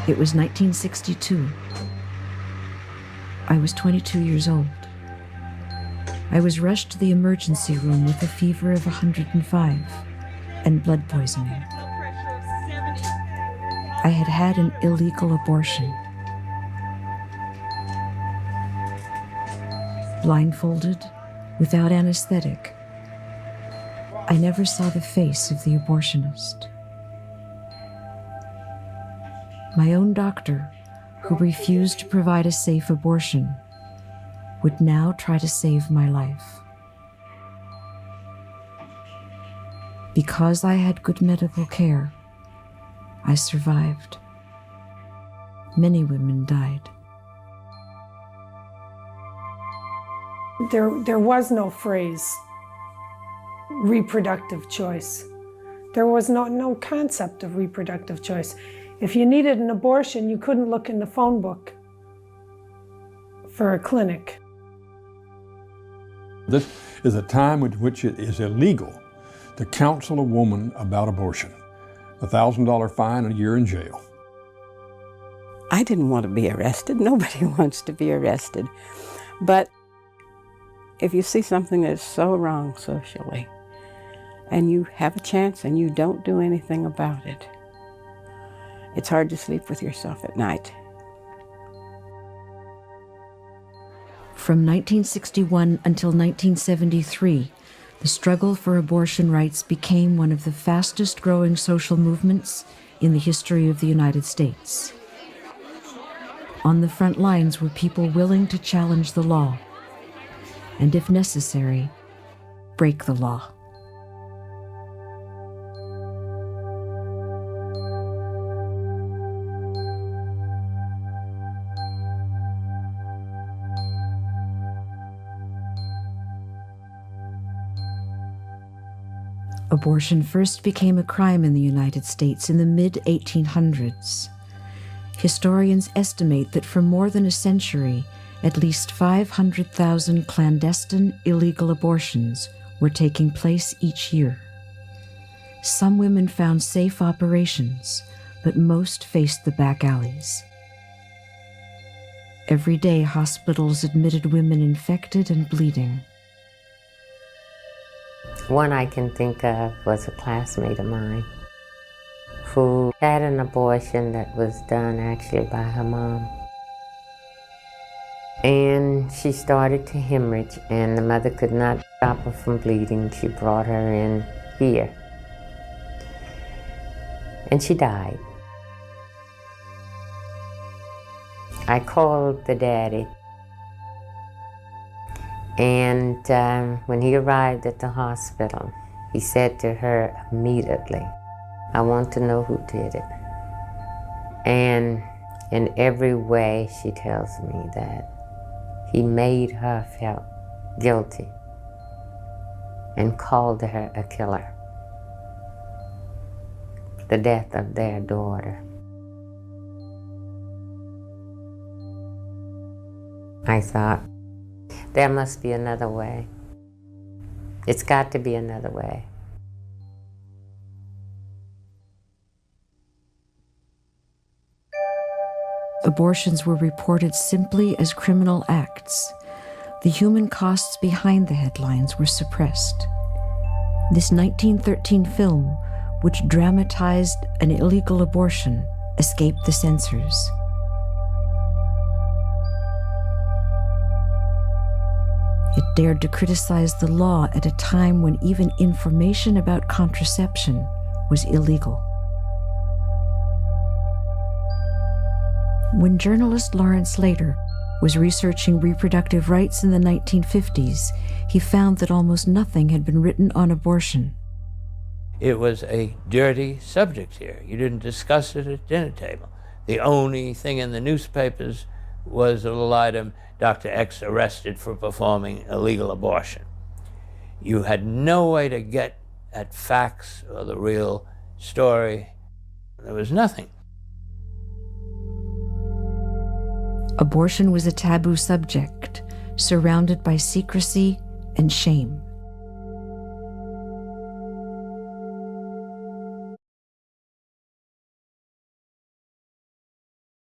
It was 1962. I was 22 years old. I was rushed to the emergency room with a fever of 105 and blood poisoning. I had had an illegal abortion. Blindfolded, without anesthetic, I never saw the face of the abortionist. My own doctor, who refused to provide a safe abortion, would now try to save my life. Because I had good medical care, I survived. Many women died. There was no phrase, reproductive choice. There was no concept of reproductive choice. If you needed an abortion, you couldn't look in the phone book for a clinic. This is a time in which it is illegal to counsel a woman about abortion. $1,000 fine and a year in jail. I didn't want to be arrested. Nobody wants to be arrested. But if you see something that's so wrong socially, and you have a chance and you don't do anything about it, it's hard to sleep with yourself at night. From 1961 until 1973, the struggle for abortion rights became one of the fastest growing social movements in the history of the United States. On the front lines were people willing to challenge the law, and if necessary, break the law. Abortion first became a crime in the United States in the mid-1800s. Historians estimate that for more than a century, at least 500,000 clandestine, illegal abortions were taking place each year. Some women found safe operations, but most faced the back alleys. Every day, hospitals admitted women infected and bleeding. One I can think of was a classmate of mine who had an abortion that was done actually by her mom. And she started to hemorrhage, and the mother could not stop her from bleeding. She brought her in here, and she died. I called the daddy, and when he arrived at the hospital, he said to her immediately, "I want to know who did it." And in every way, she tells me that he made her feel guilty and called her a killer. The death of their daughter. I thought, there must be another way. It's got to be another way. Abortions were reported simply as criminal acts. The human costs behind the headlines were suppressed. This 1913 film, which dramatized an illegal abortion, escaped the censors. It dared to criticize the law at a time when even information about contraception was illegal. When journalist Lawrence Slater was researching reproductive rights in the 1950s, he found that almost nothing had been written on abortion. It was a dirty subject here. You didn't discuss it at dinner table. The only thing in the newspapers was a little item, Dr. X arrested for performing illegal abortion. You had no way to get at facts or the real story. There was nothing. Abortion was a taboo subject, surrounded by secrecy and shame.